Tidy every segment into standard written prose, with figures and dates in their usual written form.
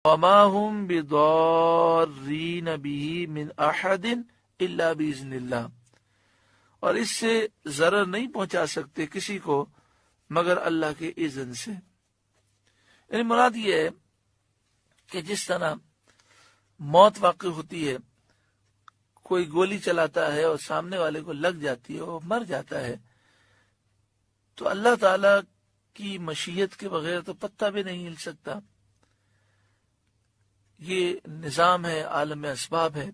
وما هم بضارین به من احد الا باذن اللہ، اور اس سے ضرر نہیں پہنچا سکتے کسی کو مگر اللہ کے اذن سے۔ یعنی مراد یہ ہے کہ جس طرح موت واقع ہوتی ہے، کوئی گولی چلاتا ہے اور سامنے والے کو لگ جاتی ہے، وہ مر جاتا ہے، تو اللہ تعالی کی مشیت کے بغیر تو پتہ بھی نہیں ہل سکتا۔ یہ نظام ہے، عالم اسباب ہے،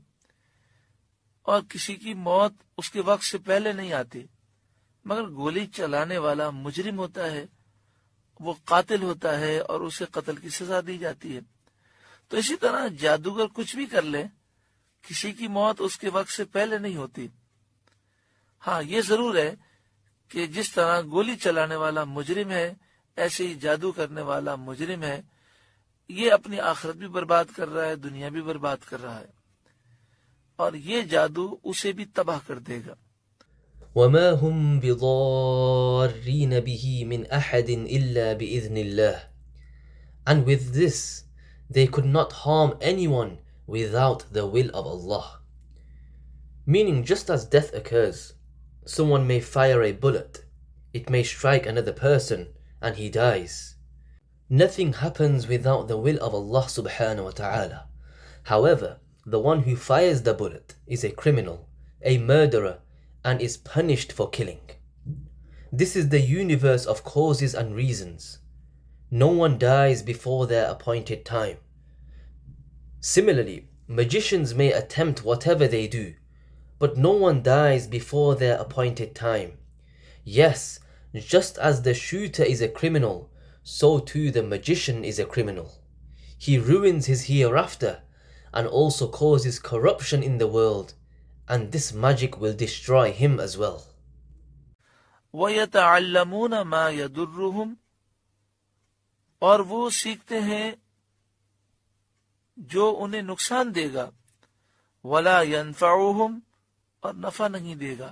اور کسی کی موت اس کے وقت سے پہلے نہیں آتی، مگر گولی چلانے والا مجرم ہوتا ہے، وہ قاتل ہوتا ہے اور اسے قتل کی سزا دی جاتی ہے۔ تو اسی طرح جادوگر کچھ بھی کر لے، کسی کی موت اس کے وقت سے پہلے نہیں ہوتی۔ ہاں یہ ضرور ہے کہ جس طرح گولی چلانے والا مجرم ہے، ایسے ہی جادو کرنے والا مجرم ہے، یہ اپنی آخرت بھی برباد کر رہا ہے، دنیا بھی برباد کر رہا ہے، اور یہ جادو اسے بھی تباہ کر دے گا۔ وما هم بضارين به من أحد إلا بإذن الله. And with this, they could not harm anyone without the will of Allah. Meaning, just as death occurs, someone may fire a bullet, it may strike another person, and he dies. Nothing happens without the will of Allah subhanahu wa ta'ala. However, the one who fires the bullet is a criminal, a murderer, and is punished for killing. This is the universe of causes and reasons. No one dies before their appointed time. Similarly, magicians may attempt whatever they do, but no one dies before their appointed time. Yes, just as the shooter is a criminal, so too the magician is a criminal. He ruins his hereafter and also causes corruption in the world, and this magic will destroy him as well. وَيَتَعَلَّمُونَ مَا يَضُرُّهُمْ، اور وہ سیکھتے ہیں جو انہیں نقصان دے گا، وَلَا يَنفَعُهُمْ، اور نفع نہیں دے گا۔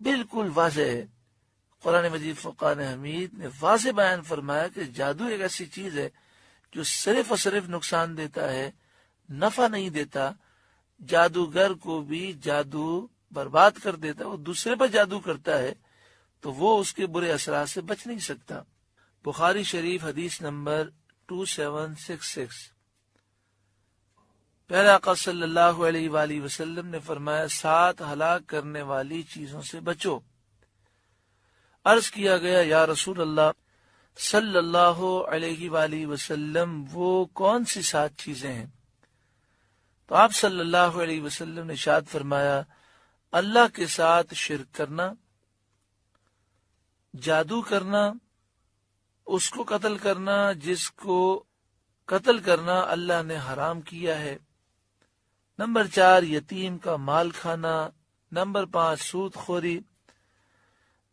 بالکل واضح ہے، قرآن مجید فرقان حمید نے واضح بیان فرمایا کہ جادو ایک ایسی چیز ہے جو صرف اور صرف نقصان دیتا ہے، نفع نہیں دیتا۔ جادوگر کو بھی جادو برباد کر دیتا ہے، وہ دوسرے پر جادو کرتا ہے تو وہ اس کے برے اثرات سے بچ نہیں سکتا۔ بخاری شریف حدیث نمبر 2766، پیارے آقا صلی اللہ علیہ وآلہ وسلم نے فرمایا 7 ہلاک کرنے والی چیزوں سے بچو۔ عرض کیا گیا یا رسول اللہ صلی اللہ علیہ وآلہ وسلم وہ کون سی 7 چیزیں ہیں؟ تو آپ صلی اللہ علیہ وسلم نے ارشاد فرمایا اللہ کے ساتھ شرک کرنا، جادو کرنا، اس کو قتل کرنا جس کو قتل کرنا اللہ نے حرام کیا ہے، نمبر 4 یتیم کا مال کھانا، نمبر 5 سود خوری،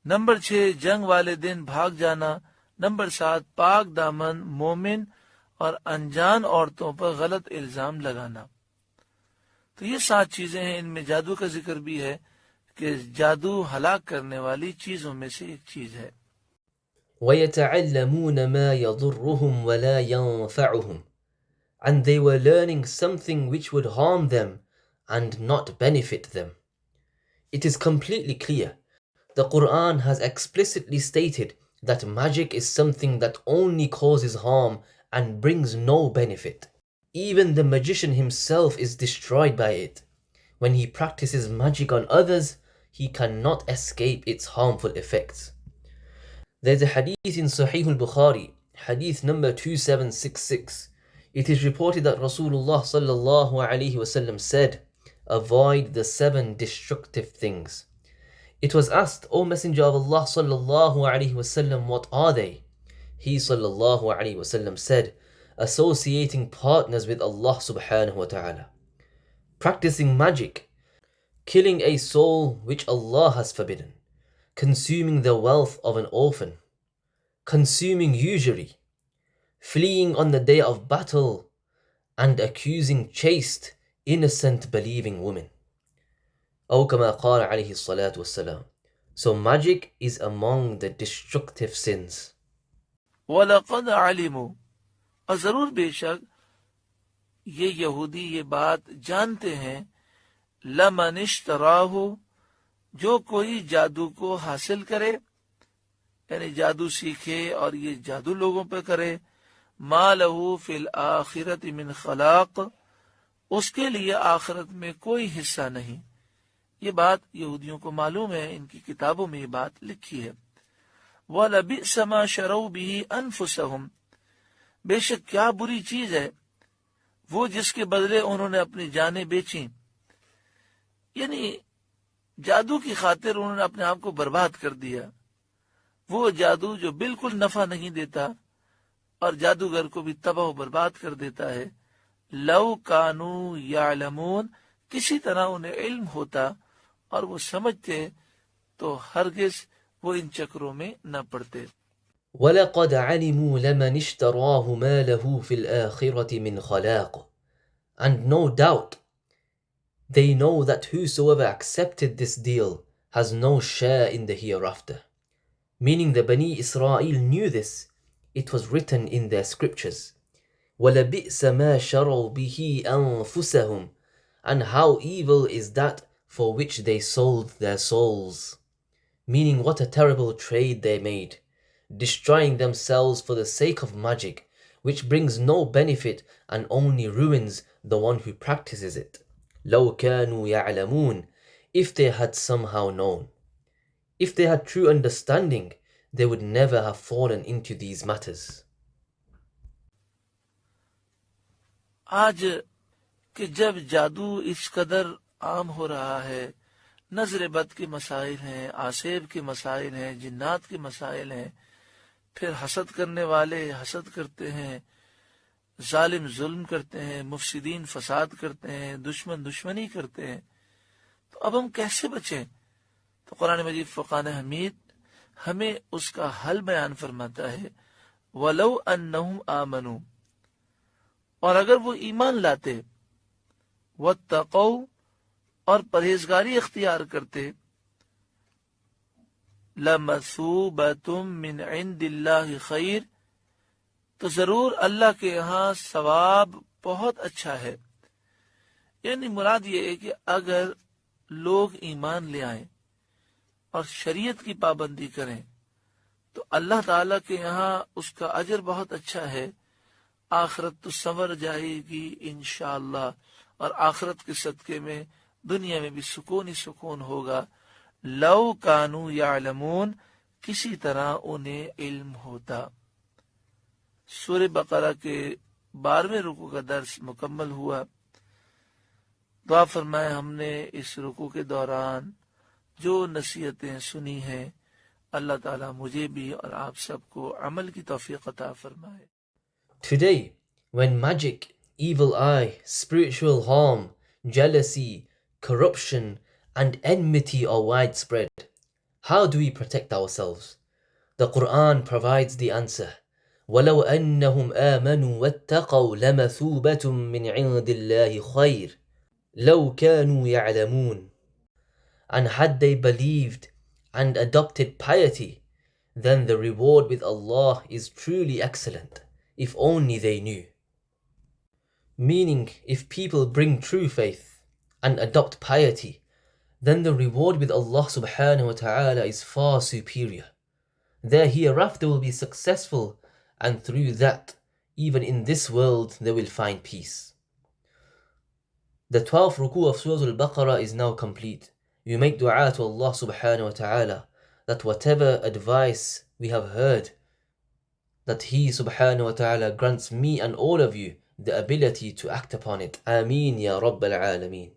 نمبر 6 جنگ والے دن بھاگ جانا، نمبر 7 پاک دامن مومن اور انجان عورتوں پر غلط الزام لگانا۔ تو یہ 7 چیزیں ہیں، ان میں جادو کا ذکر بھی ہے کہ جادو ہلاک کرنے والی چیزوں میں سے ایک چیز ہے۔ وَيَتَعَلَّمُونَ مَا يَضُرُّهُمْ وَلَا يَنفَعُهُمْ. And they were learning something which would harm them and not benefit them. It is completely clear. The Qur'an has explicitly stated that magic is something that only causes harm and brings no benefit. Even the magician himself is destroyed by it. When he practices magic on others, he cannot escape its harmful effects. There's a hadith in Sahih al-Bukhari, hadith number 2766. It is reported that Rasulullah sallallahu alayhi wasallam said, avoid the 7 destructive things. It was asked, O Messenger of Allah sallallahu alayhi wasallam, what are they? He sallallahu alayhi wasallam said, associating partners with Allah subhanahu wa ta'ala, practicing magic, killing a soul which Allah has forbidden, consuming the wealth of an orphan, consuming usury, fleeing on the day of battle, and accusing chaste, innocent, believing women. أو كما قال عليه الصلاة والسلام. So magic is among the destructive sins. وَلَقَدْ عَلِمُوا، اور ضرور بے شک یہ یہودی یہ بات جانتے ہیں، لمن اشتراہ، جو کوئی جادو کو حاصل کرے، یعنی جادو سیکھے اور یہ جادو لوگوں پہ کرے، ما لہ فی الآخرۃ من خلاق، اس کے لیے آخرت میں کوئی حصہ نہیں۔ یہ بات یہودیوں کو معلوم ہے، ان کی کتابوں میں یہ بات لکھی ہے۔ وَلَبِئْسَ مَا شَرَوْا بِهِ أَنفُسَهُمْ، بے شک کیا بری چیز ہے وہ جس کے بدلے انہوں نے اپنی جانیں بیچیں، یعنی جادو کی خاطر انہوں نے اپنے آپ کو برباد کر دیا، وہ جادو جو بالکل نفع نہیں دیتا اور جادوگر کو بھی تباہ و برباد کر دیتا ہے۔ لو کانوا یعلمون، کسی طرح انہیں علم ہوتا اور وہ سمجھتے تو ہرگز وہ ان چکروں میں نہ پڑتے۔ وَلَقَدْ عَلِمُوا لَمَنِ اشْتَرَاهُ مَا لَهُ فِي الْآخِرَةِ مِنْ خَلَاقٍ، and no doubt they know that whosoever accepted this deal has no share in the hereafter. Meaning the Bani Israel knew this, it was written in their scriptures. وَلَبِئْسَ مَا شَرَوْا بِهِ أَنفُسَهُمْ، and how evil is that for which they sold their souls. Meaning what a terrible trade they made, destroying themselves for the sake of magic, which brings no benefit and only ruins the one who practices it. لَوْ كَانُوا يَعْلَمُونَ، if they had somehow known. If they had true understanding, they would never have fallen into these matters. آج کہ جب جادو اس قدر عام ہو رہا ہے، نظر بد کے مسائل ہیں، آسیب کے مسائل ہیں، جنات کے مسائل ہیں، پھر حسد کرنے والے حسد کرتے ہیں، ظالم ظلم کرتے ہیں، مفسدین فساد کرتے ہیں، دشمن دشمنی کرتے ہیں، تو اب ہم کیسے بچیں؟ تو قرآن مجید فرقان حمید ہمیں اس کا حل بیان فرماتا ہے۔ وَلَوْ أَنَّهُمْ آمَنُوا، اور اگر وہ ایمان لاتے، وَاتَّقَوْا، اور پرہیزگاری اختیار کرتے، لَمَثُوبَةٌ مِّنْ عِنْدِ اللَّهِ خَيْرٌ، تو ضرور اللہ کے یہاں ثواب بہت اچھا ہے۔ یعنی مراد یہ ہے کہ اگر لوگ ایمان لے آئیں اور شریعت کی پابندی کریں تو اللہ تعالیٰ کے یہاں اس کا اجر بہت اچھا ہے، آخرت تو سنور جائے گی انشاءاللہ، اور آخرت کے صدقے میں دنیا میں بھی سکون ہی سکون ہوگا۔ لو کانوا یعلمون، کسی طرح انہیں علم ہوتا۔ سورہ بقرہ کے 12ویں رکوع کا درس مکمل ہوا۔ دعا فرمائے ہم نے اس رکوع کے دوران جو نصیحتیں سنی ہیں، اللہ تعالیٰ مجھے بھی اور آپ سب کو عمل کی توفیق عطا فرمائے۔ Today, when magic, evil eye, spiritual harm, jealousy, corruption, and enmity are widespread, how do we protect ourselves? The Qur'an provides the answer. وَلَوْ أَنَّهُمْ آمَنُوا وَاتَّقَوْا لَمَثُوبَةٌ مِّنْ عِنْدِ اللَّهِ خَيْرٌ لَوْ كَانُوا يَعْلَمُونَ. And had they believed and adopted piety, then the reward with Allah is truly excellent, if only they knew. Meaning, if people bring true faith and adopt piety, then the reward with Allah subhanahu wa ta'ala is far superior. Their hereafter will be successful, and through that, even in this world, they will find peace. The 12th ruku of Surah Al-Baqarah is now complete. We make dua to Allah subhanahu wa ta'ala that whatever advice we have heard, that He subhanahu wa ta'ala grants me and all of you the ability to act upon it. Ameen ya Rabbal Alameen.